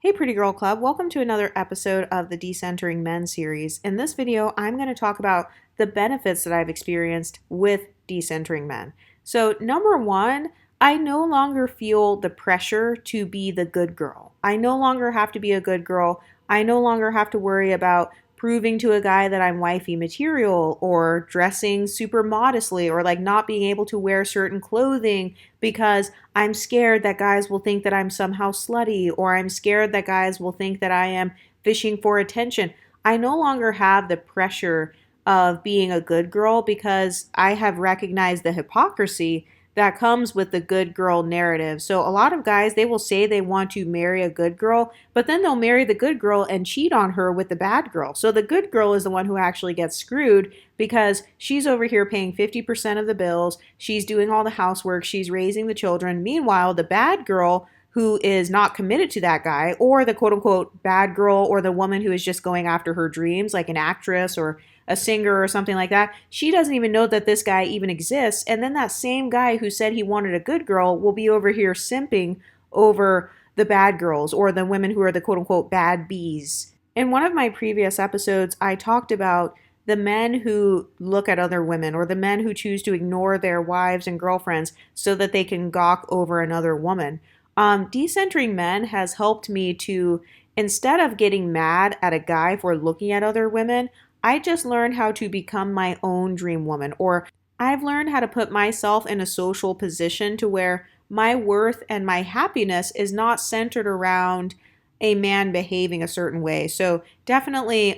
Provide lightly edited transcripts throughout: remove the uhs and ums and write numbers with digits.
Hey Pretty Girl Club, welcome to another episode of the Decentering Men series. In this video, I'm going to talk about the benefits that I've experienced with decentering men. So, number one, I no longer feel the pressure to be the good girl. I no longer have to be a good girl. I no longer have to worry about proving to a guy that I'm wifey material or dressing super modestly or like not being able to wear certain clothing because I'm scared that guys will think that I'm somehow slutty or I'm scared that guys will think that I am fishing for attention. I no longer have the pressure of being a good girl because I have recognized the hypocrisy that comes with the good girl narrative. So a lot of guys, they will say they want to marry a good girl, but then they'll marry the good girl and cheat on her with the bad girl. So the good girl is the one who actually gets screwed because she's over here paying 50% of the bills, she's doing all the housework, she's raising the children. Meanwhile, the bad girl who is not committed to that guy, or the quote unquote bad girl, or the woman who is just going after her dreams, like an actress or a singer or something like that, she doesn't even know that this guy even exists. And then that same guy who said he wanted a good girl will be over here simping over the bad girls or the women who are the quote unquote bad bees. In one of my previous episodes, I talked about the men who look at other women or the men who choose to ignore their wives and girlfriends so that they can gawk over another woman. Decentering Men has helped me to, instead of getting mad at a guy for looking at other women, I just learned how to become my own dream woman, or I've learned how to put myself in a social position to where my worth and my happiness is not centered around a man behaving a certain way. So definitely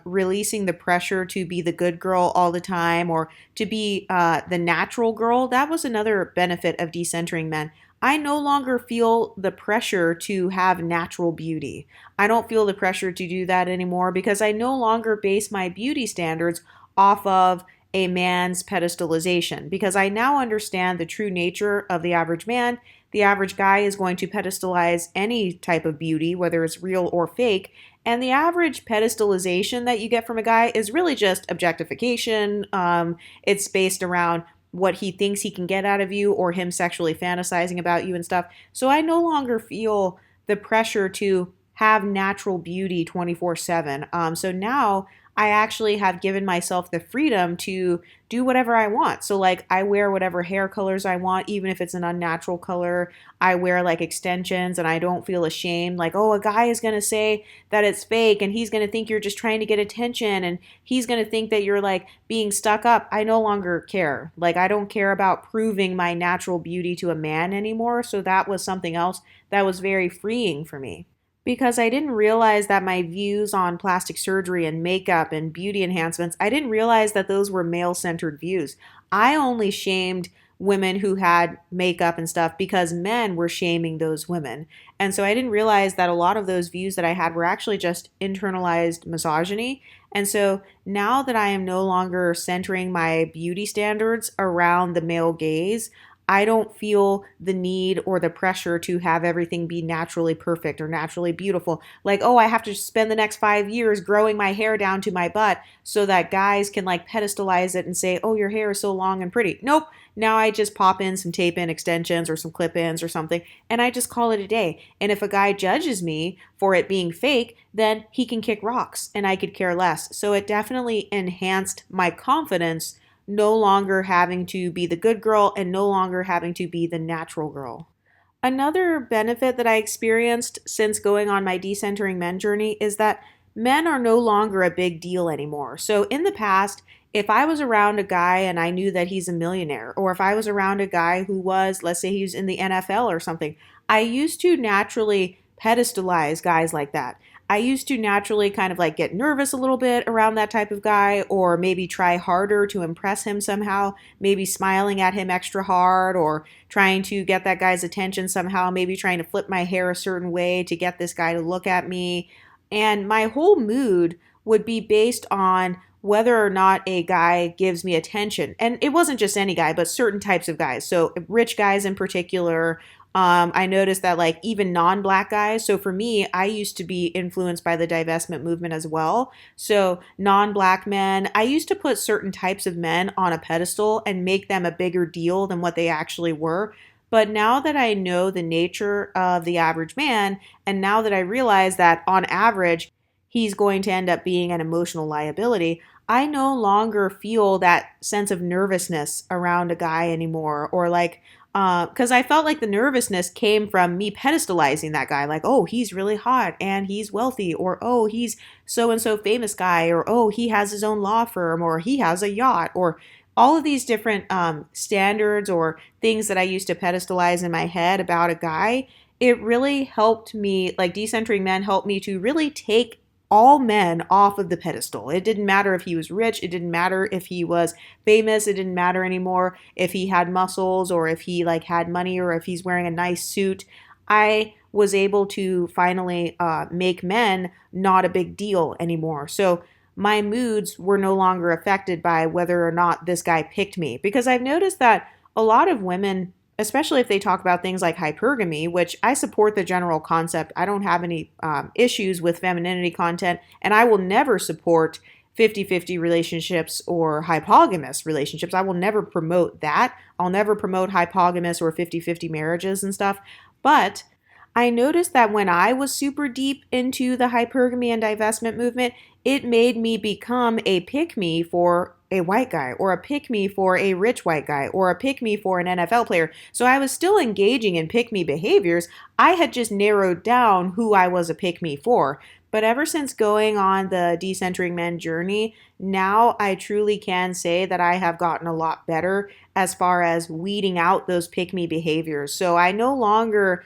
releasing the pressure to be the good girl all the time or to be the natural girl. That was another benefit of decentering men. I no longer feel the pressure to have natural beauty. I don't feel the pressure to do that anymore because I no longer base my beauty standards off of a man's pedestalization because I now understand the true nature of the average man. The average guy is going to pedestalize any type of beauty, whether it's real or fake. And the average pedestalization that you get from a guy is really just objectification. It's based around what he thinks he can get out of you or him sexually fantasizing about you and stuff. So I no longer feel the pressure to have natural beauty 24/7. So now I actually have given myself the freedom to do whatever I want. So like I wear whatever hair colors I want, even if it's an unnatural color. I wear like extensions and I don't feel ashamed. Like, oh, a guy is going to say that it's fake and he's going to think you're just trying to get attention and he's going to think that you're like being stuck up. I no longer care. Like I don't care about proving my natural beauty to a man anymore. So that was something else that was very freeing for me because I didn't realize that my views on plastic surgery and makeup and beauty enhancements, I didn't realize that those were male-centered views. I only shamed women who had makeup and stuff because men were shaming those women. And so I didn't realize that a lot of those views that I had were actually just internalized misogyny. And so now that I am no longer centering my beauty standards around the male gaze, I don't feel the need or the pressure to have everything be naturally perfect or naturally beautiful. Like, oh, I have to spend the next 5 years growing my hair down to my butt so that guys can like pedestalize it and say, oh, your hair is so long and pretty. Nope. Now I just pop in some tape in extensions or some clip ins or something and I just call it a day. And if a guy judges me for it being fake, then he can kick rocks and I could care less. So it definitely enhanced my confidence no longer having to be the good girl and no longer having to be the natural girl. Another benefit that I experienced since going on my decentering men journey is that men are no longer a big deal anymore. So in the past, if I was around a guy and I knew that he's a millionaire, or if I was around a guy who was, let's say he's in the NFL or something, I used to naturally pedestalize guys like that. I used to naturally kind of like get nervous a little bit around that type of guy, or maybe try harder to impress him somehow, maybe smiling at him extra hard, or trying to get that guy's attention somehow, maybe trying to flip my hair a certain way to get this guy to look at me. And my whole mood would be based on whether or not a guy gives me attention. And it wasn't just any guy, but certain types of guys. So rich guys in particular. I noticed that like even non-black guys. So for me, I used to be influenced by the divestment movement as well. So non-black men, I used to put certain types of men on a pedestal and make them a bigger deal than what they actually were. But now that I know the nature of the average man, and now that I realize that on average, he's going to end up being an emotional liability, I no longer feel that sense of nervousness around a guy anymore. Or like, because I felt like the nervousness came from me pedestalizing that guy, like, oh, he's really hot and he's wealthy, or oh, he's so and so famous guy, or oh, he has his own law firm, or he has a yacht, or all of these different standards or things that I used to pedestalize in my head about a guy. It really helped me, like decentering men helped me to really take all men off of the pedestal. It didn't matter if he was rich, it didn't matter if he was famous, it didn't matter anymore if he had muscles or if he like had money or if he's wearing a nice suit. I was able to finally make men not a big deal anymore. So my moods were no longer affected by whether or not this guy picked me. Because I've noticed that a lot of women, especially if they talk about things like hypergamy, which I support the general concept. I don't have any issues with femininity content, and I will never support 50-50 relationships or hypogamous relationships. I will never promote that. I'll never promote hypogamous or 50-50 marriages and stuff. But I noticed that when I was super deep into the hypergamy and divestment movement, it made me become a pick me for a white guy, or a pick me for a rich white guy, or a pick me for an NFL player. So I was still engaging in pick me behaviors. I had just narrowed down who I was a pick me for. But ever since going on the decentering men journey, now I truly can say that I have gotten a lot better as far as weeding out those pick me behaviors. So I no longer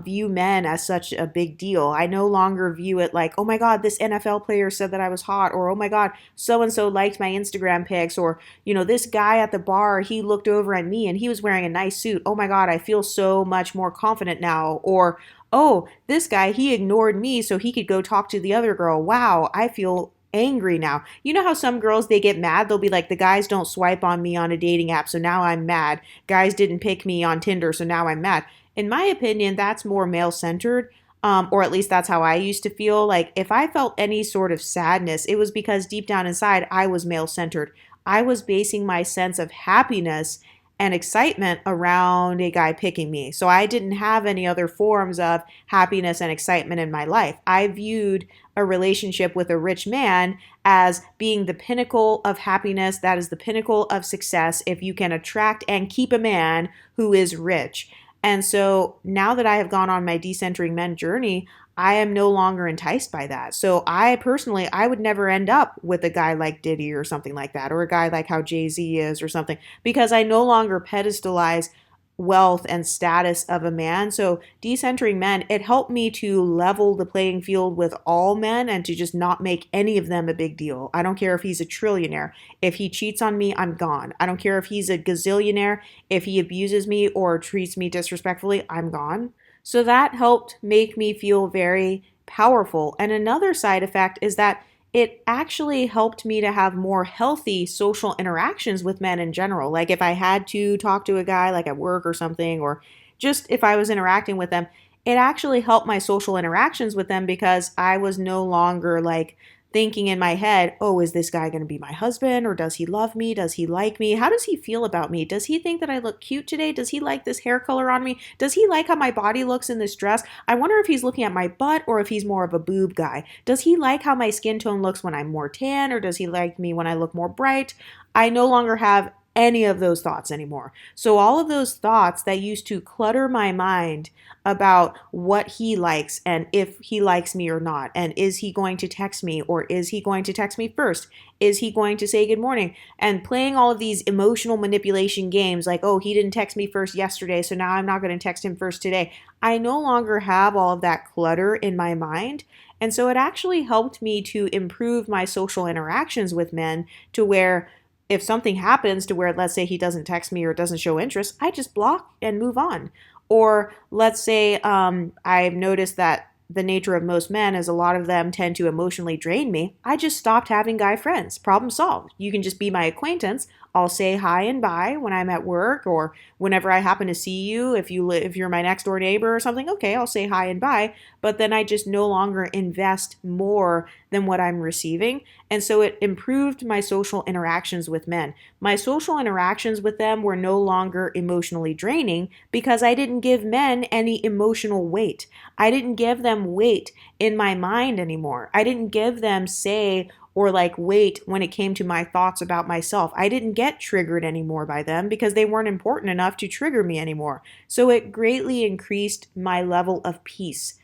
view men as such a big deal. I no longer view it like, oh my God, this NFL player said that I was hot, or oh my God, so and so liked my Instagram pics, or, you know, this guy at the bar, he looked over at me and he was wearing a nice suit. Oh my God, I feel so much more confident now. Or, oh, this guy, he ignored me so he could go talk to the other girl. Wow, I feel angry now. You know how some girls, they get mad? They'll be like, the guys don't swipe on me on a dating app, so now I'm mad. Guys didn't pick me on Tinder, so now I'm mad. In my opinion, that's more male centered. Or at least that's how I used to feel. Like if I felt any sort of sadness, it was because deep down inside, I was male centered. I was basing my sense of happiness and excitement around a guy picking me. So I didn't have any other forms of happiness and excitement in my life. I viewed a relationship with a rich man as being the pinnacle of happiness. That is the pinnacle of success if you can attract and keep a man who is rich. And so now that I have gone on my decentering men journey, I am no longer enticed by that. So I personally, I would never end up with a guy like Diddy or something like that, or a guy like how Jay-Z is or something, because I no longer pedestalize wealth and status of a man. So decentering men, it helped me to level the playing field with all men and to just not make any of them a big deal. I don't care if he's a trillionaire. If he cheats on me, I'm gone. I don't care if he's a gazillionaire. If he abuses me or treats me disrespectfully, I'm gone. So that helped make me feel very powerful. And another side effect is that it actually helped me to have more healthy social interactions with men in general. Like if I had to talk to a guy like at work or something, or just if I was interacting with them, it actually helped my social interactions with them because I was no longer like thinking in my head, oh, is this guy going to be my husband? Or does he love me? Does he like me? How does he feel about me? Does he think that I look cute today? Does he like this hair color on me? Does he like how my body looks in this dress? I wonder if he's looking at my butt or if he's more of a boob guy. Does he like how my skin tone looks when I'm more tan, or does he like me when I look more bright? I no longer have any of those thoughts anymore. So all of those thoughts that used to clutter my mind about what he likes and if he likes me or not, and is he going to text me or is he going to text me first? Is he going to say good morning? And playing all of these emotional manipulation games like, oh, he didn't text me first yesterday, so now I'm not going to text him first today. I no longer have all of that clutter in my mind. And so it actually helped me to improve my social interactions with men to where if something happens to where, let's say he doesn't text me or doesn't show interest, I just block and move on. Or let's say I've noticed that the nature of most men is a lot of them tend to emotionally drain me. I just stopped having guy friends. Problem solved. You can just be my acquaintance. I'll say hi and bye when I'm at work, or whenever I happen to see you. If you're my next door neighbor or something, okay, I'll say hi and bye. But then I just no longer invest more than what I'm receiving. And so it improved my social interactions with men. My social interactions with them were no longer emotionally draining because I didn't give men any emotional weight. I didn't give them weight in my mind anymore. I didn't give them say or like weight when it came to my thoughts about myself. I didn't get triggered anymore by them because they weren't important enough to trigger me anymore. So it greatly increased my level of peace.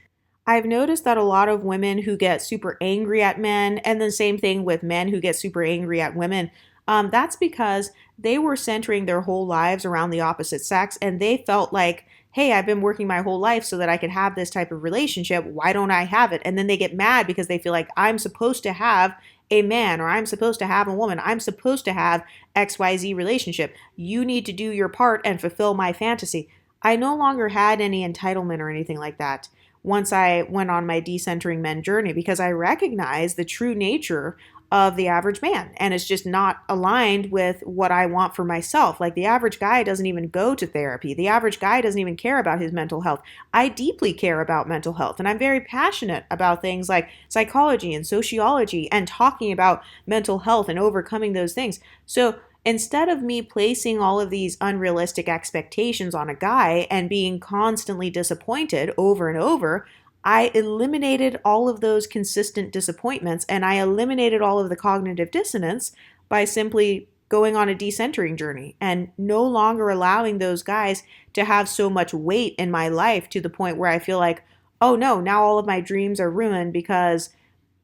I've noticed that a lot of women who get super angry at men, and the same thing with men who get super angry at women, that's because they were centering their whole lives around the opposite sex, and they felt like, hey, I've been working my whole life so that I could have this type of relationship. Why don't I have it? And then they get mad because they feel like I'm supposed to have a man, or I'm supposed to have a woman. I'm supposed to have XYZ relationship. You need to do your part and fulfill my fantasy. I no longer had any entitlement or anything like that once I went on my decentering men journey, because I recognized the true nature of the average man, and it's just not aligned with what I want for myself. Like, the average guy doesn't even go to therapy. The average guy doesn't even care about his mental health. I deeply care about mental health, and I'm very passionate about things like psychology and sociology and talking about mental health and overcoming those things. So instead of me placing all of these unrealistic expectations on a guy and being constantly disappointed over and over, I eliminated all of those consistent disappointments, and I eliminated all of the cognitive dissonance by simply going on a decentering journey and no longer allowing those guys to have so much weight in my life to the point where I feel like, oh no, now all of my dreams are ruined because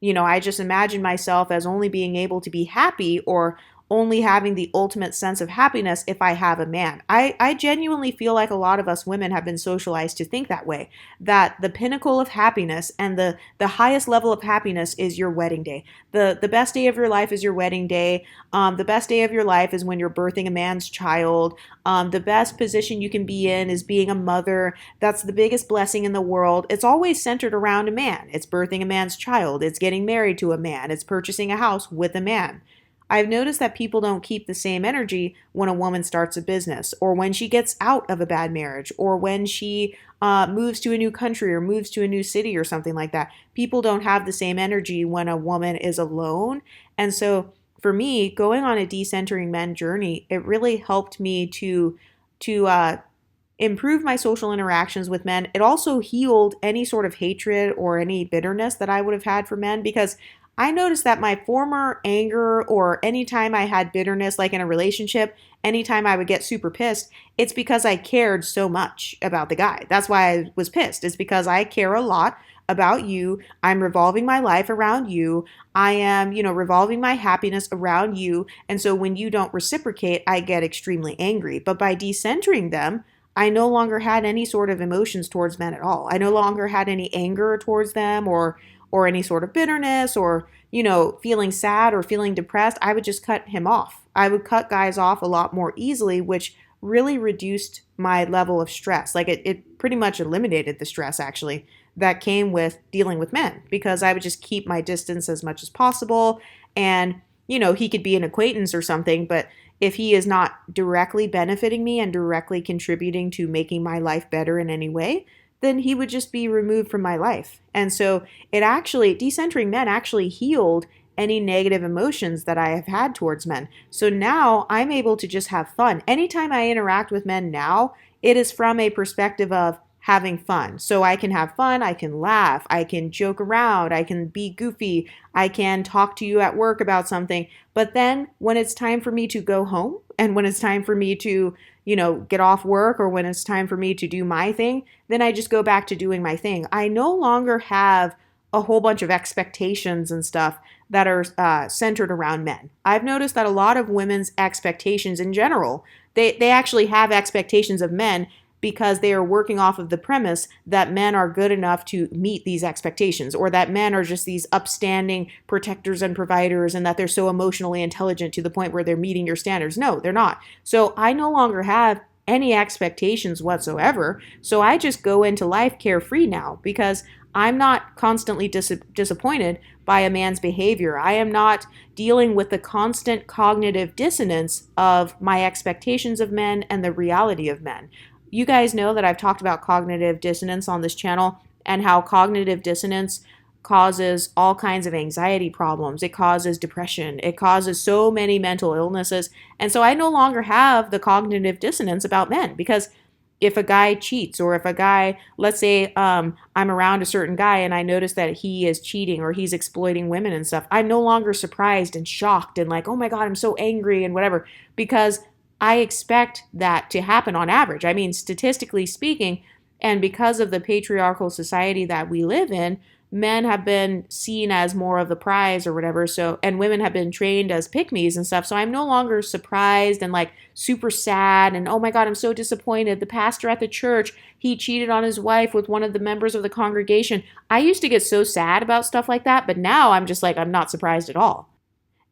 I just imagine myself as only being able to be happy, or only having the ultimate sense of happiness if I have a man. I genuinely feel like a lot of us women have been socialized to think that way, that the pinnacle of happiness and the highest level of happiness is your wedding day. The best day of your life is your wedding day. The best day of your life is when you're birthing a man's child. The best position you can be in is being a mother. That's the biggest blessing in the world. It's always centered around a man. It's birthing a man's child. It's getting married to a man. It's purchasing a house with a man. I've noticed that people don't keep the same energy when a woman starts a business, or when she gets out of a bad marriage, or when she moves to a new country or moves to a new city or something like that. People don't have the same energy when a woman is alone. And so for me, going on a decentering men journey, it really helped me to improve my social interactions with men. It also healed any sort of hatred or any bitterness that I would have had for men, because I noticed that my former anger, or anytime I had bitterness, like in a relationship, anytime I would get super pissed, it's because I cared so much about the guy. That's why I was pissed. It's because I care a lot about you. I'm revolving my life around you. I am, revolving my happiness around you. And so when you don't reciprocate, I get extremely angry. But by decentering them, I no longer had any sort of emotions towards men at all. I no longer had any anger towards them, or any sort of bitterness, or feeling sad or feeling depressed. I would just cut him off. I would cut guys off a lot more easily, which really reduced my level of stress. Like, it pretty much eliminated the stress, actually, that came with dealing with men, because I would just keep my distance as much as possible. And he could be an acquaintance or something, but if he is not directly benefiting me and directly contributing to making my life better in any way, then he would just be removed from my life. And so decentering men actually healed any negative emotions that I have had towards men. So now I'm able to just have fun. Anytime I interact with men now, it is from a perspective of having fun. So I can have fun, I can laugh, I can joke around, I can be goofy, I can talk to you at work about something. But then when it's time for me to go home, and when it's time for me to, get off work, or when it's time for me to do my thing, then I just go back to doing my thing. I no longer have a whole bunch of expectations and stuff that are centered around men. I've noticed that a lot of women's expectations in general, they actually have expectations of men because they are working off of the premise that men are good enough to meet these expectations, or that men are just these upstanding protectors and providers, and that they're so emotionally intelligent to the point where they're meeting your standards. No, they're not. So I no longer have any expectations whatsoever. So I just go into life carefree now, because I'm not constantly disappointed by a man's behavior. I am not dealing with the constant cognitive dissonance of my expectations of men and the reality of men. You guys know that I've talked about cognitive dissonance on this channel and how cognitive dissonance causes all kinds of anxiety problems. It causes depression. It causes so many mental illnesses. And so I no longer have the cognitive dissonance about men because if a guy cheats or if a guy, let's say I'm around a certain guy and I notice that he is cheating or he's exploiting women and stuff, I'm no longer surprised and shocked and like, oh my God, I'm so angry and whatever, because I expect that to happen on average. I mean, statistically speaking, and because of the patriarchal society that we live in, men have been seen as more of the prize or whatever. So, and women have been trained as pick me's and stuff. So I'm no longer surprised and like super sad and oh my God, I'm so disappointed. The pastor at the church, he cheated on his wife with one of the members of the congregation. I used to get so sad about stuff like that, but now I'm just like, I'm not surprised at all.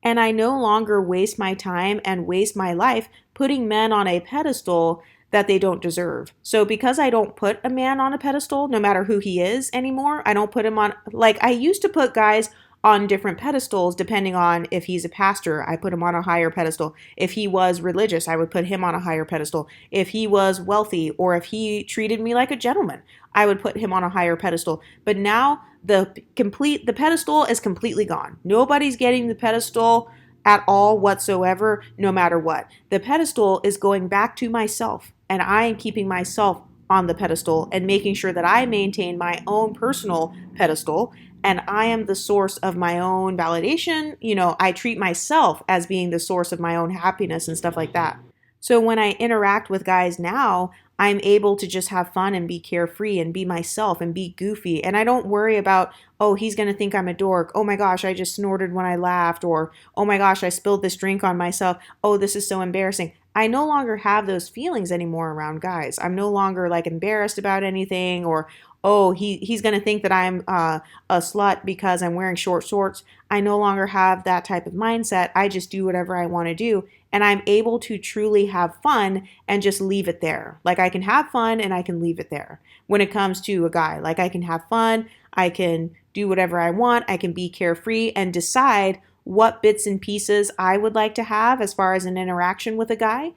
And I no longer waste my time and waste my life putting men on a pedestal that they don't deserve. So because I don't put a man on a pedestal, no matter who he is anymore, I don't put him on, like I used to put guys on different pedestals depending on if he's a pastor, I put him on a higher pedestal. If he was religious, I would put him on a higher pedestal. If he was wealthy or if he treated me like a gentleman, I would put him on a higher pedestal. But now the pedestal is completely gone. Nobody's getting the pedestal at all whatsoever, no matter what. The pedestal is going back to myself, and I am keeping myself on the pedestal and making sure that I maintain my own personal pedestal and I am the source of my own validation. You know, I treat myself as being the source of my own happiness and stuff like that. So when I interact with guys now, I'm able to just have fun and be carefree and be myself and be goofy. And I don't worry about, oh, he's going to think I'm a dork. Oh my gosh, I just snorted when I laughed. Or, oh my gosh, I spilled this drink on myself. Oh, this is so embarrassing. I no longer have those feelings anymore around guys. I'm no longer like embarrassed about anything or, oh, he's going to think that I'm a slut because I'm wearing short shorts. I no longer have that type of mindset. I just do whatever I want to do. And I'm able to truly have fun and just leave it there. Like I can have fun and I can leave it there when it comes to a guy. Like I can have fun, I can do whatever I want, I can be carefree and decide what bits and pieces I would like to have as far as an interaction with a guy.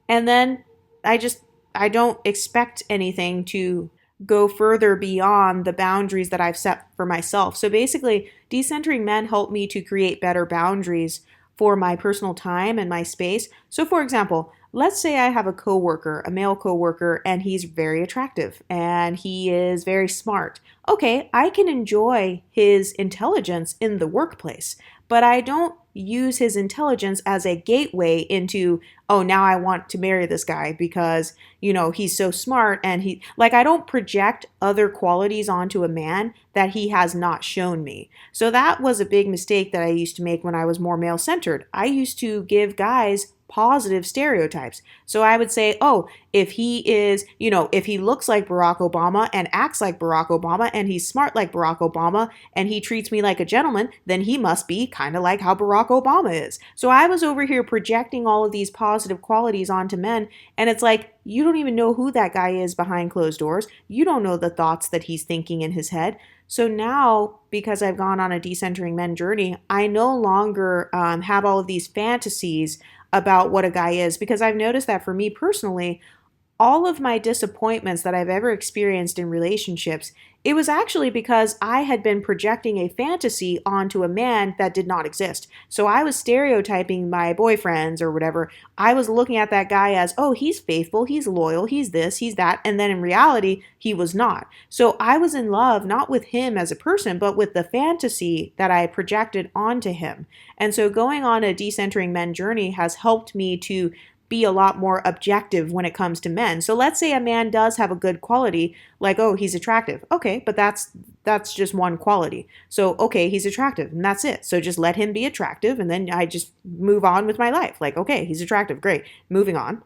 And then I don't expect anything to go further beyond the boundaries that I've set for myself. So basically, decentering men helped me to create better boundaries for my personal time and my space. So for example, let's say I have a coworker, a male coworker, and he's very attractive and he is very smart. Okay, I can enjoy his intelligence in the workplace, but I don't use his intelligence as a gateway into, oh, now I want to marry this guy because, you know, he's so smart and I don't project other qualities onto a man that he has not shown me. So that was a big mistake that I used to make when I was more male centered. I used to give guys positive stereotypes. So I would say, oh, if he is, you know, if he looks like Barack Obama and acts like Barack Obama and he's smart like Barack Obama and he treats me like a gentleman, then he must be kind of like how Barack Obama is. So I was over here projecting all of these positive qualities onto men. And it's like, you don't even know who that guy is behind closed doors. You don't know the thoughts that he's thinking in his head. So now, because I've gone on a decentering men journey, I no longer have all of these fantasies about what a guy is, because I've noticed that for me personally, all of my disappointments that I've ever experienced in relationships, it was actually because I had been projecting a fantasy onto a man that did not exist. So I was stereotyping my boyfriends or whatever. I was looking at that guy as, oh, he's faithful, he's loyal, he's this, he's that. And then in reality, he was not. So I was in love, not with him as a person, but with the fantasy that I projected onto him. And so going on a decentering men journey has helped me to be a lot more objective when it comes to men. So let's say a man does have a good quality, like, oh, he's attractive. Okay, but that's just one quality. So, okay, he's attractive and that's it. So just let him be attractive and then I just move on with my life. Like, okay, he's attractive. Great. Moving on.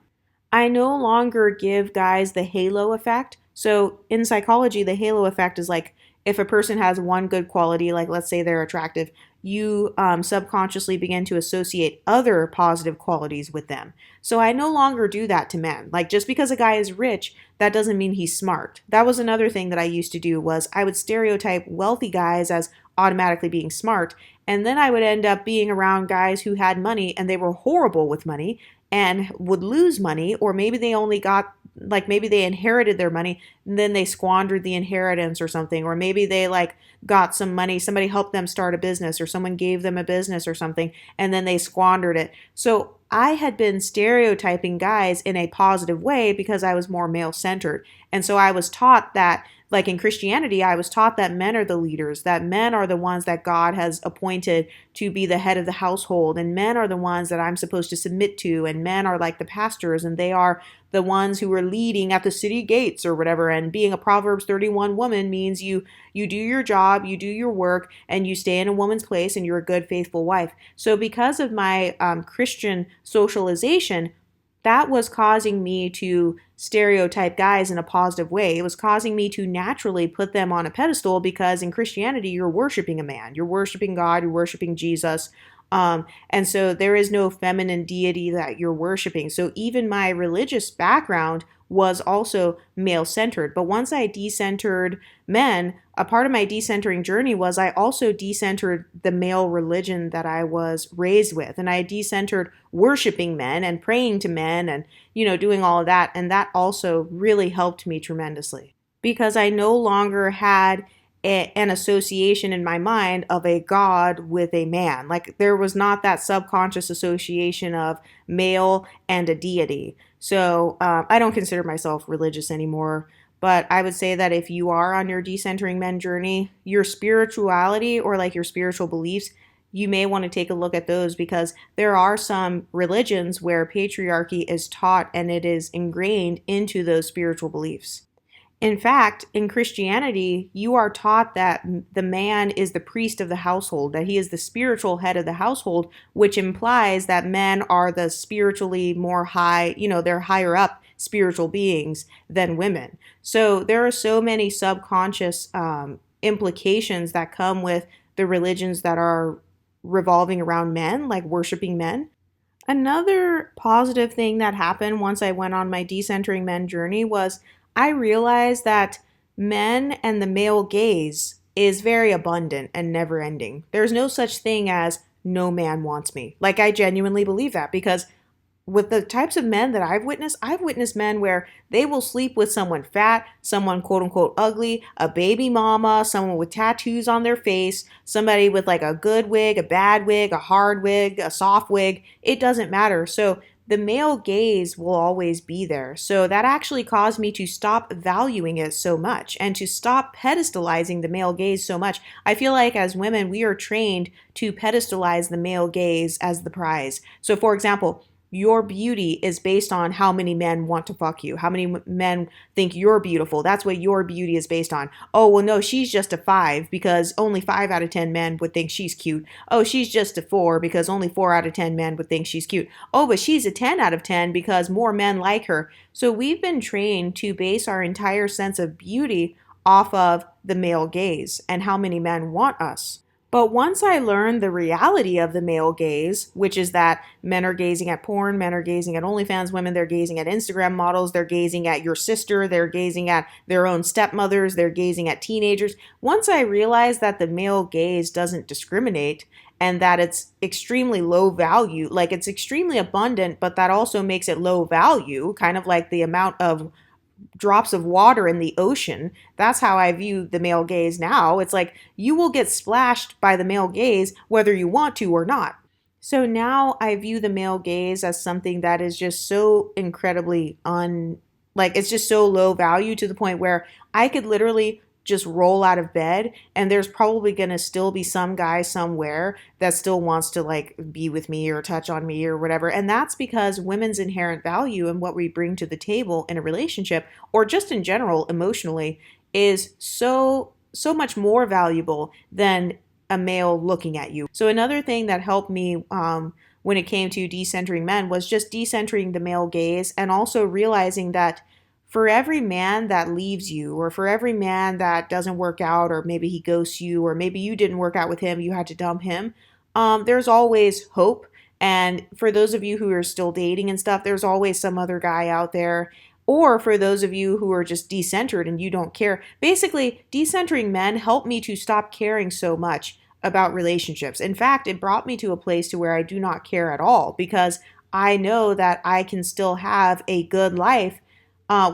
I no longer give guys the halo effect. So in psychology, the halo effect is like if a person has one good quality, like let's say they're attractive, you subconsciously begin to associate other positive qualities with them. So I no longer do that to men. Like just because a guy is rich, that doesn't mean he's smart. That was another thing that I used to do was I would stereotype wealthy guys as automatically being smart, and then I would end up being around guys who had money and they were horrible with money and would lose money, or maybe they only got, like maybe they inherited their money and then they squandered the inheritance or something, or maybe they like got some money, somebody helped them start a business or someone gave them a business or something, and then they squandered it. So I had been stereotyping guys in a positive way because I was more male centered. And so I was taught that, like in Christianity, I was taught that men are the leaders, that men are the ones that God has appointed to be the head of the household, and men are the ones that I'm supposed to submit to, and men are like the pastors, and they are the ones who are leading at the city gates or whatever. And being a Proverbs 31 woman means you do your job, you do your work, and you stay in a woman's place, and you're a good, faithful wife. So because of my Christian socialization, that was causing me to stereotype guys in a positive way. It was causing me to naturally put them on a pedestal because in Christianity, you're worshiping a man, you're worshiping God, you're worshiping Jesus. And so there is no feminine deity that you're worshiping. So even my religious background was also male centered. But once I decentered men, a part of my decentering journey was I also decentered the male religion that I was raised with. And I decentered worshiping men and praying to men and, doing all of that. And that also really helped me tremendously because I no longer had an association in my mind of a God with a man. Like there was not that subconscious association of male and a deity. So I don't consider myself religious anymore. But I would say that if you are on your decentering men journey, your spirituality or like your spiritual beliefs, you may want to take a look at those because there are some religions where patriarchy is taught and it is ingrained into those spiritual beliefs. In fact, in Christianity, you are taught that the man is the priest of the household, that he is the spiritual head of the household, which implies that men are the spiritually more high, they're higher up spiritual beings than women. So there are so many subconscious implications that come with the religions that are revolving around men, like worshiping men. Another positive thing that happened once I went on my decentering men journey was I realized that men and the male gaze is very abundant and never ending. There's no such thing as no man wants me. Like I genuinely believe that because with the types of men that I've witnessed men where they will sleep with someone fat, someone quote unquote ugly, a baby mama, someone with tattoos on their face, somebody with like a good wig, a bad wig, a hard wig, a soft wig. It doesn't matter. So the male gaze will always be there. So that actually caused me to stop valuing it so much and to stop pedestalizing the male gaze so much. I feel like as women, we are trained to pedestalize the male gaze as the prize. So for example, your beauty is based on how many men want to fuck you, how many men think you're beautiful. That's what your beauty is based on. Oh, well, no, she's just a 5 because only 5 out of 10 men would think she's cute. Oh, she's just a 4 because only 4 out of 10 men would think she's cute. Oh, but she's a 10 out of 10 because more men like her. So we've been trained to base our entire sense of beauty off of the male gaze and how many men want us. But once I learned the reality of the male gaze, which is that men are gazing at porn, men are gazing at OnlyFans women, they're gazing at Instagram models, they're gazing at your sister, they're gazing at their own stepmothers, they're gazing at teenagers. Once I realized that the male gaze doesn't discriminate and that it's extremely low value, like it's extremely abundant, but that also makes it low value, kind of like the amount of drops of water in the ocean. That's how I view the male gaze now. It's like you will get splashed by the male gaze whether you want to or not. So now I view the male gaze as something that is just so incredibly like it's just so low value to the point where I could literally just roll out of bed and there's probably going to still be some guy somewhere that still wants to like be with me or touch on me or whatever. And that's because women's inherent value and what we bring to the table in a relationship or just in general emotionally is so much more valuable than a male looking at you. So another thing that helped me when it came to decentering men was just decentering the male gaze and also realizing that for every man that leaves you, or for every man that doesn't work out, or maybe he ghosts you, or maybe you didn't work out with him, you had to dump him, there's always hope. And for those of you who are still dating and stuff, there's always some other guy out there. Or for those of you who are just decentered and you don't care, basically, decentering men helped me to stop caring so much about relationships. In fact, it brought me to a place to where I do not care at all because I know that I can still have a good life,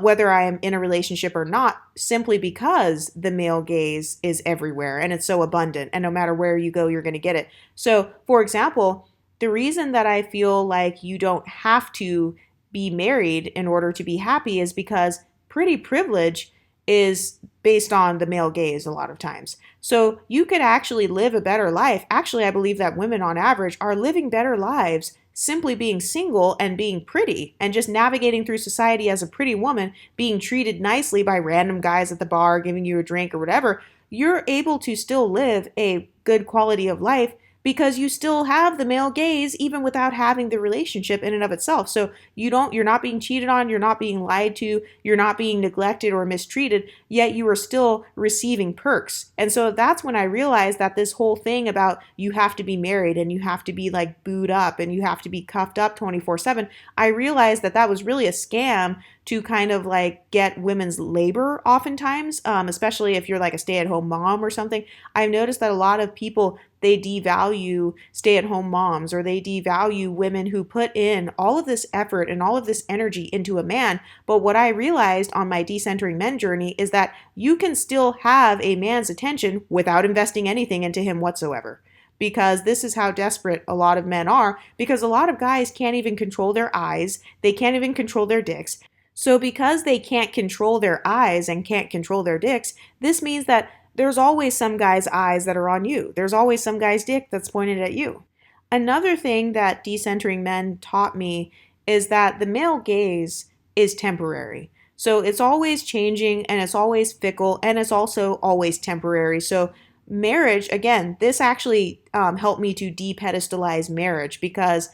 whether I am in a relationship or not, simply because the male gaze is everywhere and it's so abundant. And no matter where you go, you're going to get it. So, for example, the reason that I feel like you don't have to be married in order to be happy is because pretty privilege is based on the male gaze a lot of times. So you could actually live a better life. Actually, I believe that women on average are living better lives simply being single and being pretty and just navigating through society as a pretty woman, being treated nicely by random guys at the bar, giving you a drink or whatever. You're able to still live a good quality of life because you still have the male gaze even without having the relationship in and of itself. So you're not being cheated on, you're not being lied to, you're not being neglected or mistreated, yet you are still receiving perks. And so that's when I realized that this whole thing about you have to be married and you have to be like booed up and you have to be cuffed up 24/7, I realized that that was really a scam to kind of like get women's labor oftentimes, especially if you're like a stay-at-home mom or something. I've noticed that a lot of people, they devalue stay-at-home moms or they devalue women who put in all of this effort and all of this energy into a man. But what I realized on my decentering men journey is that you can still have a man's attention without investing anything into him whatsoever. Because this is how desperate a lot of men are, because a lot of guys can't even control their eyes, they can't even control their dicks. So because they can't control their eyes and can't control their dicks, this means that there's always some guy's eyes that are on you. There's always some guy's dick that's pointed at you. Another thing that decentering men taught me is that the male gaze is temporary. So it's always changing and it's always fickle and it's also always temporary. So marriage, again, this actually helped me to depedestalize marriage because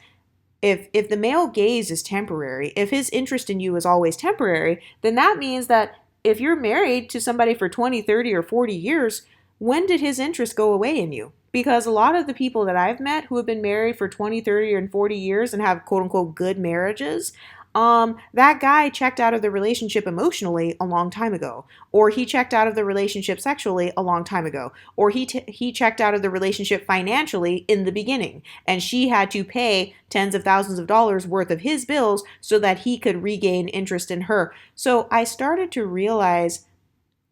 if the male gaze is temporary, if his interest in you is always temporary, then that means that if you're married to somebody for 20, 30, or 40 years, when did his interest go away in you? Because a lot of the people that I've met who have been married for 20, 30, and 40 years and have quote unquote good marriages, that guy checked out of the relationship emotionally a long time ago, or he checked out of the relationship sexually a long time ago, or he checked out of the relationship financially in the beginning, and she had to pay tens of thousands of dollars worth of his bills so that he could regain interest in her. So I started to realize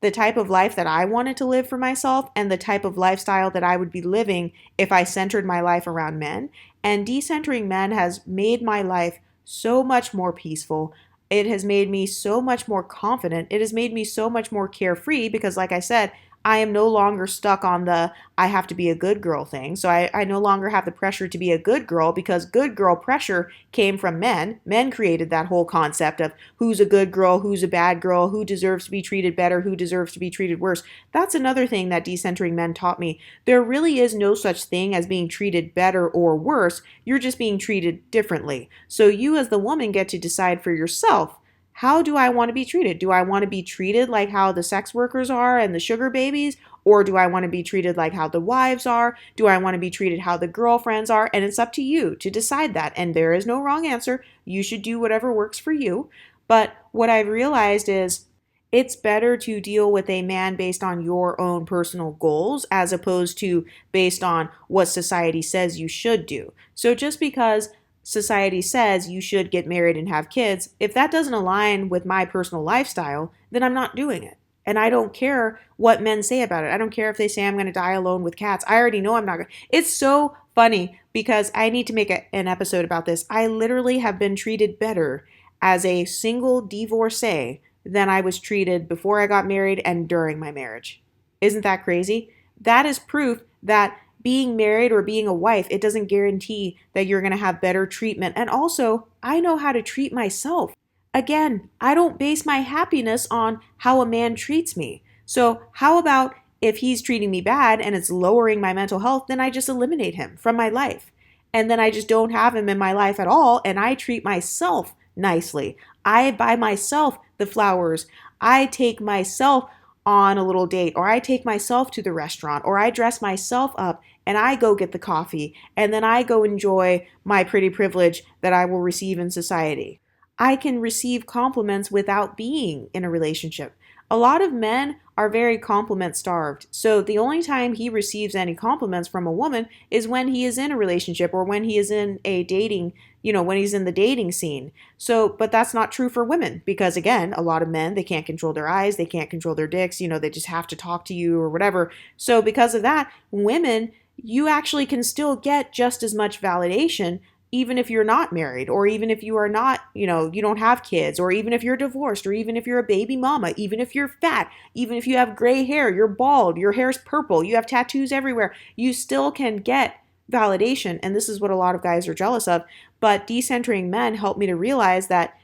the type of life that I wanted to live for myself and the type of lifestyle that I would be living if I centered my life around men. And decentering men has made my life so much more peaceful. It has made me so much more confident. It has made me so much more carefree because, like I said, I am no longer stuck on the I have to be a good girl thing. So I no longer have the pressure to be a good girl because good girl pressure came from men. Men created that whole concept of who's a good girl, who's a bad girl, who deserves to be treated better, who deserves to be treated worse. That's another thing that decentering men taught me. There really is no such thing as being treated better or worse. You're just being treated differently. So you as the woman get to decide for yourself, how do I want to be treated? Do I want to be treated like how the sex workers are and the sugar babies? Or do I want to be treated like how the wives are? Do I want to be treated how the girlfriends are? And it's up to you to decide that. And there is no wrong answer. You should do whatever works for you. But what I've realized is it's better to deal with a man based on your own personal goals as opposed to based on what society says you should do. So just because society says you should get married and have kids, if that doesn't align with my personal lifestyle, then I'm not doing it. And I don't care what men say about it. I don't care if they say I'm going to die alone with cats. I already know I'm not going to. It's so funny because I need to make an episode about this. I literally have been treated better as a single divorcee than I was treated before I got married and during my marriage. Isn't that crazy? That is proof that being married or being a wife, it doesn't guarantee that you're going to have better treatment. And also, I know how to treat myself. Again, I don't base my happiness on how a man treats me. So how about if he's treating me bad and it's lowering my mental health, then I just eliminate him from my life. And then I just don't have him in my life at all. And I treat myself nicely. I buy myself the flowers. I take myself on a little date, or I take myself to the restaurant, or I dress myself up and I go get the coffee, and then I go enjoy my pretty privilege that I will receive in society. I can receive compliments without being in a relationship. A lot of men are very compliment starved. So the only time he receives any compliments from a woman is when he is in a relationship or when he is in a dating, when he's in the dating scene. So, but that's not true for women because again, a lot of men, they can't control their eyes, they can't control their dicks, they just have to talk to you or whatever. So because of that, women, you actually can still get just as much validation even if you're not married, or even if you are not, you don't have kids, or even if you're divorced, or even if you're a baby mama, even if you're fat, even if you have gray hair, you're bald, your hair's purple, you have tattoos everywhere, you still can get validation. And this is what a lot of guys are jealous of. But decentering men helped me to realize that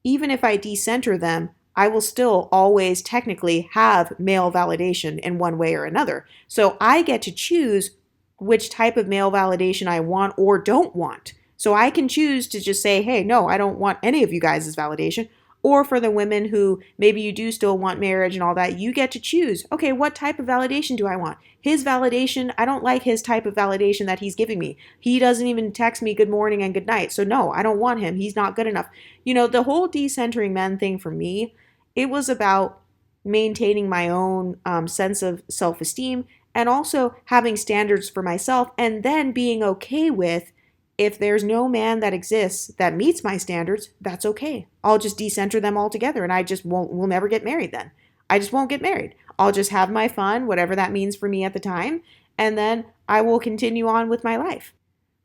even if I decenter them, I will still always technically have male validation in one way or another. So I get to choose which type of male validation I want or don't want. So I can choose to just say, hey, no, I don't want any of you guys' validation. Or for the women who maybe you do still want marriage and all that, you get to choose, okay, what type of validation do I want? His validation, I don't like his type of validation that he's giving me. He doesn't even text me good morning and good night. So no, I don't want him. He's not good enough. The whole decentering men thing for me, it was about maintaining my own sense of self-esteem and also having standards for myself and then being okay with if there's no man that exists that meets my standards, that's okay. I'll just decenter them altogether and we'll never get married then. I just won't get married. I'll just have my fun, whatever that means for me at the time, and then I will continue on with my life.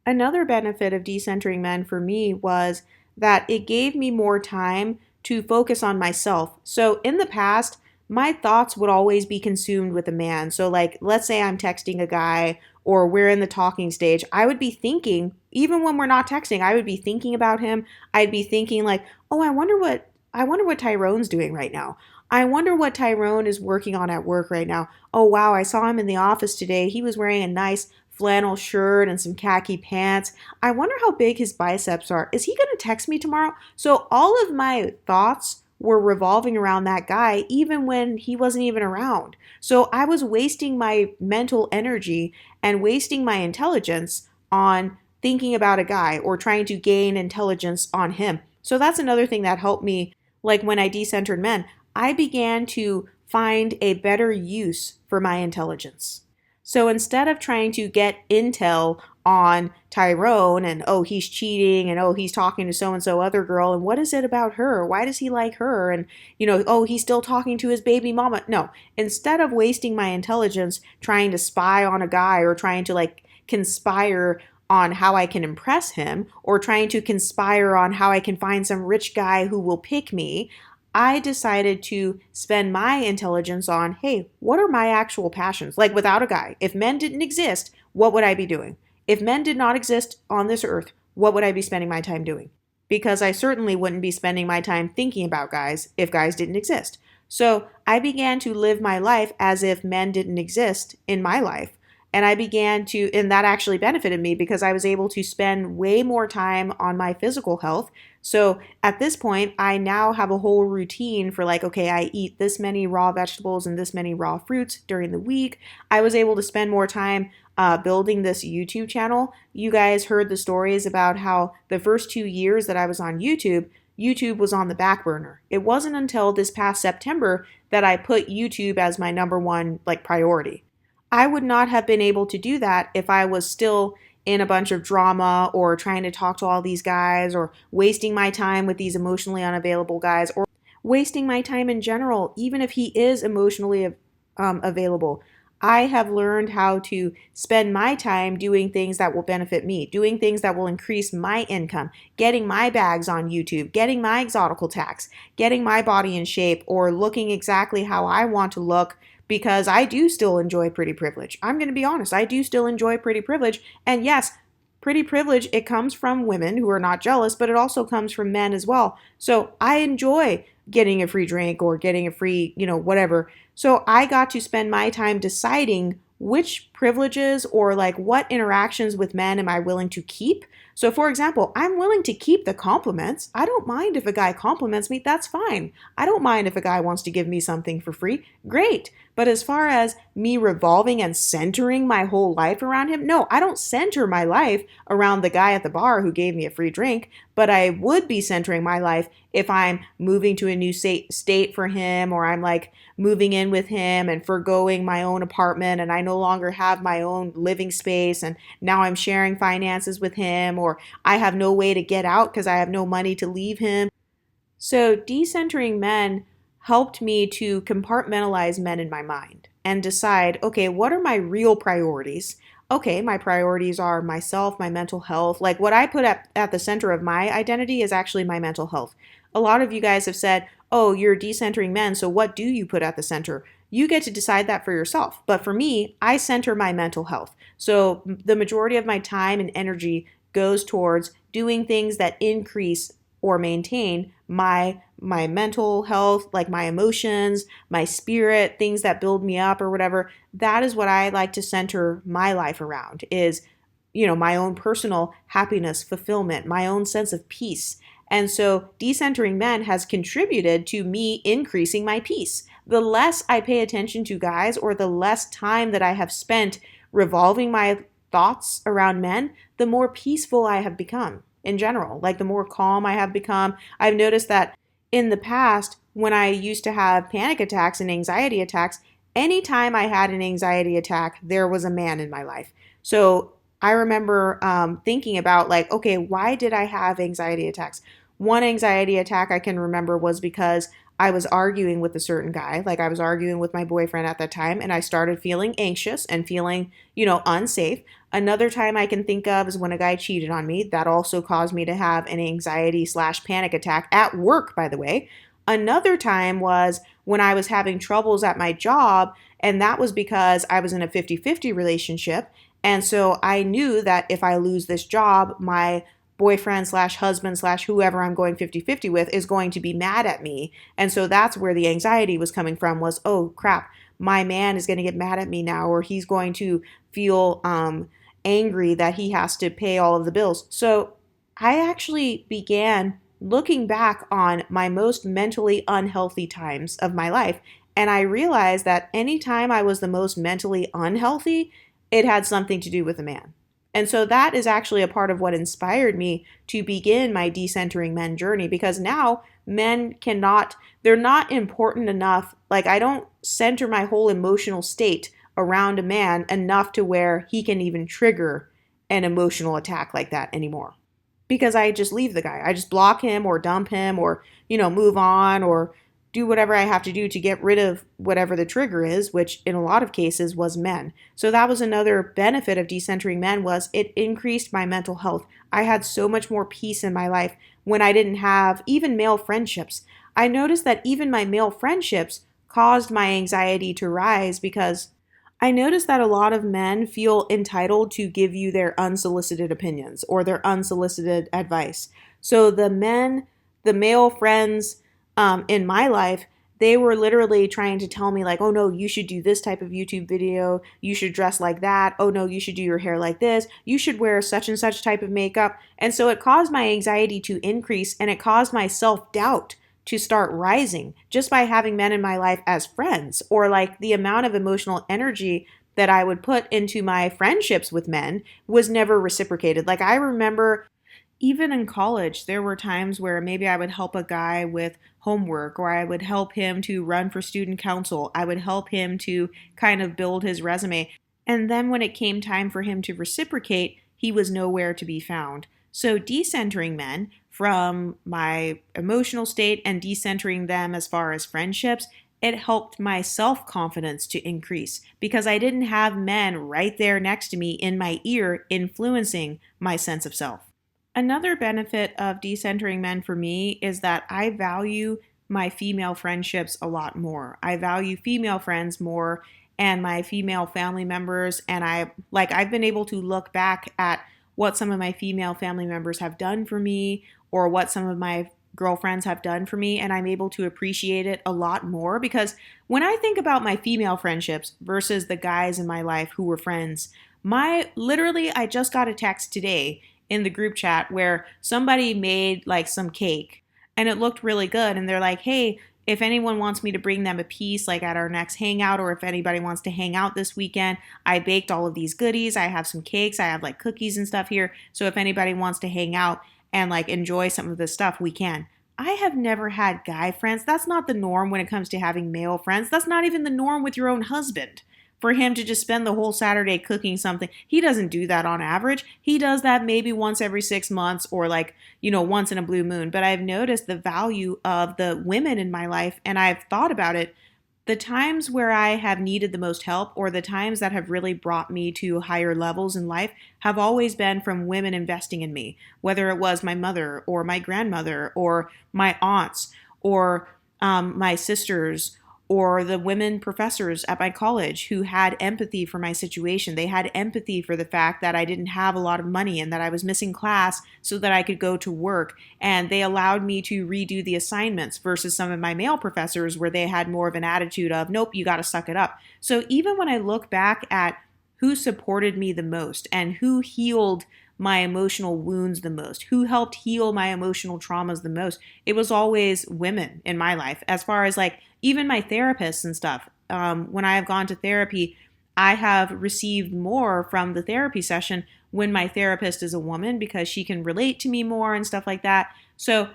Another benefit of decentering men for me was that it gave me more time to focus on myself. So in the past, my thoughts would always be consumed with a man. So like, let's say I'm texting a guy or we're in the talking stage, I would be thinking, even when we're not texting, I would be thinking about him. I'd be thinking like, oh, I wonder what Tyrone's doing right now. I wonder what Tyrone is working on at work right now. Oh, wow, I saw him in the office today. He was wearing a nice flannel shirt and some khaki pants. I wonder how big his biceps are. Is he going to text me tomorrow? So all of my thoughts were revolving around that guy even when he wasn't even around. So I was wasting my mental energy and wasting my intelligence on thinking about a guy or trying to gain intelligence on him. So that's another thing that helped me. Like when I decentered men, I began to find a better use for my intelligence. So instead of trying to get intel on Tyrone and, oh, he's cheating and, oh, he's talking to so and so other girl and what is it about her? Why does he like her? And, oh, he's still talking to his baby mama. No, instead of wasting my intelligence trying to spy on a guy or trying to like conspire on how I can impress him or trying to conspire on how I can find some rich guy who will pick me, I decided to spend my intelligence on, hey, what are my actual passions? Like without a guy, if men didn't exist, what would I be doing? If men did not exist on this earth, what would I be spending my time doing? Because I certainly wouldn't be spending my time thinking about guys if guys didn't exist. So I began to live my life as if men didn't exist in my life. And and that actually benefited me because I was able to spend way more time on my physical health. So at this point, I now have a whole routine for like, okay, I eat this many raw vegetables and this many raw fruits during the week. I was able to spend more time building this YouTube channel. You guys heard the stories about how the first 2 years that I was on YouTube was on the back burner. It wasn't until this past September that I put YouTube as my number one like priority. I would not have been able to do that if I was still in a bunch of drama or trying to talk to all these guys or wasting my time with these emotionally unavailable guys or wasting my time in general, even if he is emotionally available. I have learned how to spend my time doing things that will benefit me, doing things that will increase my income, getting my bags on YouTube, getting my exotical tax, getting my body in shape, or looking exactly how I want to look because I do still enjoy pretty privilege. I'm going to be honest, I do still enjoy pretty privilege. And yes, pretty privilege, it comes from women who are not jealous, but it also comes from men as well. So I enjoy getting a free drink or getting a free, whatever. So I got to spend my time deciding which privileges or like what interactions with men am I willing to keep? So, for example, I'm willing to keep the compliments. I don't mind if a guy compliments me, that's fine. I don't mind if a guy wants to give me something for free, great. But as far as me revolving and centering my whole life around him, no, I don't center my life around the guy at the bar who gave me a free drink, but I would be centering my life if I'm moving to a new state for him, or I'm like moving in with him and foregoing my own apartment and I no longer have my own living space and now I'm sharing finances with him, or I have no way to get out because I have no money to leave him. So, decentering men helped me to compartmentalize men in my mind and decide, okay, what are my real priorities? Okay, my priorities are myself, my mental health. Like what I put at the center of my identity is actually my mental health. A lot of you guys have said, oh, you're decentering men, so what do you put at the center? You get to decide that for yourself. But for me, I center my mental health. So the majority of my time and energy goes towards doing things that increase or maintain my mental health, like my emotions, my spirit, things that build me up or whatever. That is what I like to center my life around, is my own personal happiness, fulfillment, my own sense of peace. And so decentering men has contributed to me increasing my peace. The less I pay attention to guys, or the less time that I have spent revolving my thoughts around men, the more peaceful I have become in general. Like the more calm I have become. I've noticed that in the past, when I used to have panic attacks and anxiety attacks, anytime I had an anxiety attack, there was a man in my life. So I remember thinking about like, okay, why did I have anxiety attacks? One anxiety attack I can remember was because I was arguing with a certain guy, like I was arguing with my boyfriend at that time, and I started feeling anxious and feeling, unsafe. Another time I can think of is when a guy cheated on me. That also caused me to have an anxiety/panic attack at work, by the way. Another time was when I was having troubles at my job, and that was because I was in a 50-50 relationship. And so I knew that if I lose this job, my boyfriend/husband/whoever I'm going 50-50 with is going to be mad at me. And so that's where the anxiety was coming from, was, oh crap, my man is going to get mad at me now, or he's going to feel angry that he has to pay all of the bills. So I actually began looking back on my most mentally unhealthy times of my life. And I realized that anytime I was the most mentally unhealthy, it had something to do with a man. And so that is actually a part of what inspired me to begin my decentering men journey, because now men they're not important enough. Like I don't center my whole emotional state around a man enough to where he can even trigger an emotional attack like that anymore. Because I just leave the guy. I just block him or dump him or, move on or do whatever I have to do to get rid of whatever the trigger is, which in a lot of cases was men. So that was another benefit of decentering men, was it increased my mental health. I had so much more peace in my life when I didn't have even male friendships. I noticed that even my male friendships caused my anxiety to rise, because I noticed that a lot of men feel entitled to give you their unsolicited opinions or their unsolicited advice. So the male friends in my life, they were literally trying to tell me like, oh no, you should do this type of YouTube video. You should dress like that. Oh no, you should do your hair like this. You should wear such and such type of makeup. And so it caused my anxiety to increase, and it caused my self-doubt to start rising just by having men in my life as friends, or like the amount of emotional energy that I would put into my friendships with men was never reciprocated. Like I remember even in college, there were times where maybe I would help a guy with homework, or I would help him to run for student council. I would help him to kind of build his resume. And then when it came time for him to reciprocate, he was nowhere to be found. So decentering men from my emotional state and decentering them as far as friendships, it helped my self-confidence to increase, because I didn't have men right there next to me in my ear influencing my sense of self. Another benefit of decentering men for me is that I value my female friendships a lot more. I value female friends more and my female family members, and I've been able to look back at what some of my female family members have done for me, or what some of my girlfriends have done for me, and I'm able to appreciate it a lot more because when I think about my female friendships versus the guys in my life who were friends, I just got a text today in the group chat where somebody made like some cake and it looked really good. And they're like, hey, if anyone wants me to bring them a piece like at our next hangout, or if anybody wants to hang out this weekend, I baked all of these goodies. I have some cakes, I have like cookies and stuff here. So if anybody wants to hang out and like enjoy some of this stuff, we can. I have never had guy friends. That's not the norm when it comes to having male friends. That's not even the norm with your own husband. For him to just spend the whole Saturday cooking something. He doesn't do that on average. He does that maybe once every 6 months or like, once in a blue moon. But I've noticed the value of the women in my life and I've thought about it. The times where I have needed the most help or the times that have really brought me to higher levels in life have always been from women investing in me, whether it was my mother or my grandmother or my aunts or my sisters or the women professors at my college who had empathy for my situation. They had empathy for the fact that I didn't have a lot of money and that I was missing class so that I could go to work. And they allowed me to redo the assignments versus some of my male professors where they had more of an attitude of, nope, you got to suck it up. So even when I look back at who supported me the most and who healed my emotional wounds the most, who helped heal my emotional traumas the most, it was always women in my life. As far as like even my therapists and stuff, when I have gone to therapy, I have received more from the therapy session when my therapist is a woman because she can relate to me more and stuff like that. So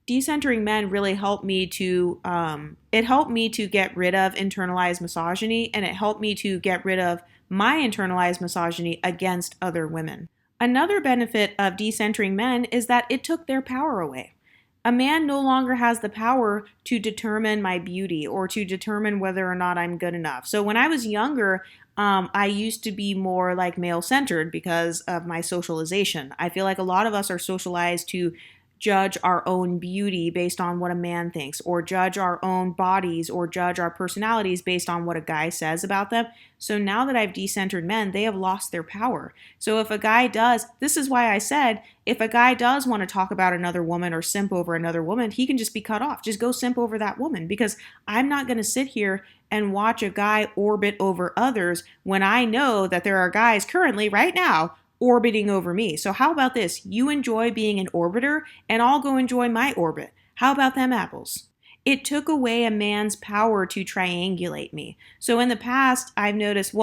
decentering men really helped me to get rid of internalized misogyny, and it helped me to get rid of my internalized misogyny against other women. Another benefit of decentering men is that it took their power away. A man no longer has the power to determine my beauty or to determine whether or not I'm good enough. So when I was younger, I used to be more like male-centered because of my socialization. I feel like a lot of us are socialized to judge our own beauty based on what a man thinks, or judge our own bodies, or judge our personalities based on what a guy says about them. So now that I've decentered men, they have lost their power. So if a guy does, this is why I said, if a guy does want to talk about another woman or simp over another woman, he can just be cut off. Just go simp over that woman, because I'm not going to sit here and watch a guy orbit over others when I know that there are guys currently right now orbiting over me. So how about this? You enjoy being an orbiter and I'll go enjoy my orbit. How about them apples? It took away a man's power to triangulate me. So in the past, I've noticed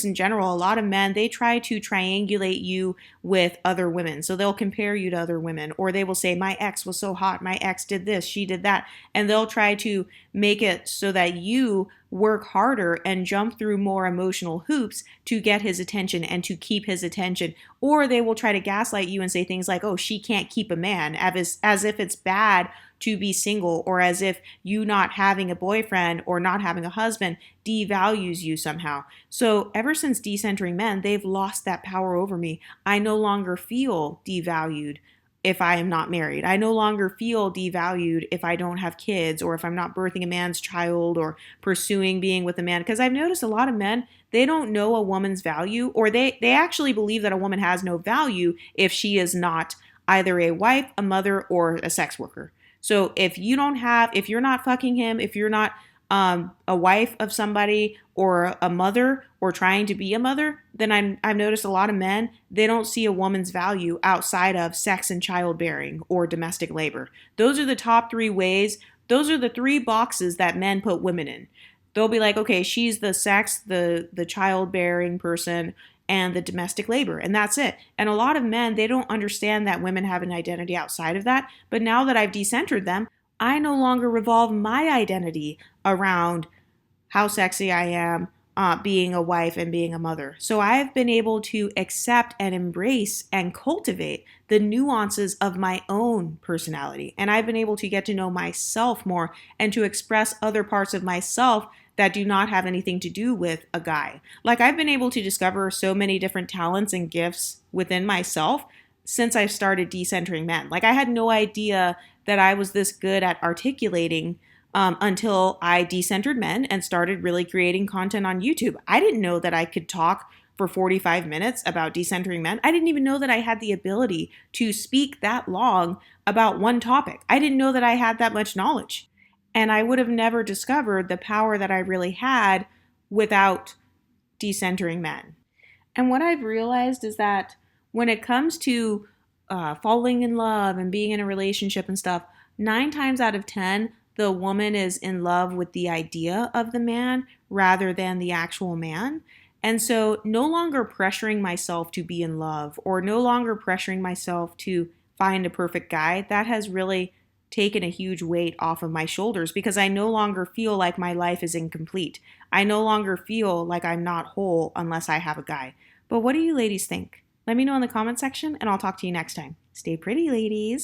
in general, a lot of men, they try to triangulate you with other women. So they'll compare you to other women, or they will say, my ex was so hot, my ex did this, she did that. And they'll try to make it so that you work harder and jump through more emotional hoops to get his attention and to keep his attention. Or they will try to gaslight you and say things like, oh, she can't keep a man, as if it's bad to be single, or as if you not having a boyfriend or not having a husband devalues you somehow. So ever since decentering men, they've lost that power over me. I no longer feel devalued if I am not married. I no longer feel devalued if I don't have kids, or if I'm not birthing a man's child or pursuing being with a man. Because I've noticed a lot of men, they don't know a woman's value, or they actually believe that a woman has no value if she is not either a wife, a mother, or a sex worker. So if you're not fucking him, if you're not a wife of somebody or a mother or trying to be a mother, then I've noticed a lot of men, they don't see a woman's value outside of sex and childbearing or domestic labor. Those are the top 3 ways. Those are the 3 boxes that men put women in. They'll be like, okay, she's the sex, the childbearing person, and the domestic labor, and that's it. And a lot of men, they don't understand that women have an identity outside of that. But now that I've decentered them, I no longer revolve my identity around how sexy I am, being a wife and being a mother. So I've been able to accept and embrace and cultivate the nuances of my own personality. And I've been able to get to know myself more and to express other parts of myself that do not have anything to do with a guy. Like, I've been able to discover so many different talents and gifts within myself since I've started decentering men. Like, I had no idea that I was this good at articulating until I decentered men and started really creating content on YouTube. I didn't know that I could talk for 45 minutes about decentering men. I didn't even know that I had the ability to speak that long about one topic. I didn't know that I had that much knowledge. And I would have never discovered the power that I really had without decentering men. And what I've realized is that when it comes to falling in love and being in a relationship and stuff, 9 times out of 10, the woman is in love with the idea of the man rather than the actual man. And so, no longer pressuring myself to be in love or no longer pressuring myself to find a perfect guy, that has really taken a huge weight off of my shoulders because I no longer feel like my life is incomplete. I no longer feel like I'm not whole unless I have a guy. But what do you ladies think? Let me know in the comment section and I'll talk to you next time. Stay pretty, ladies.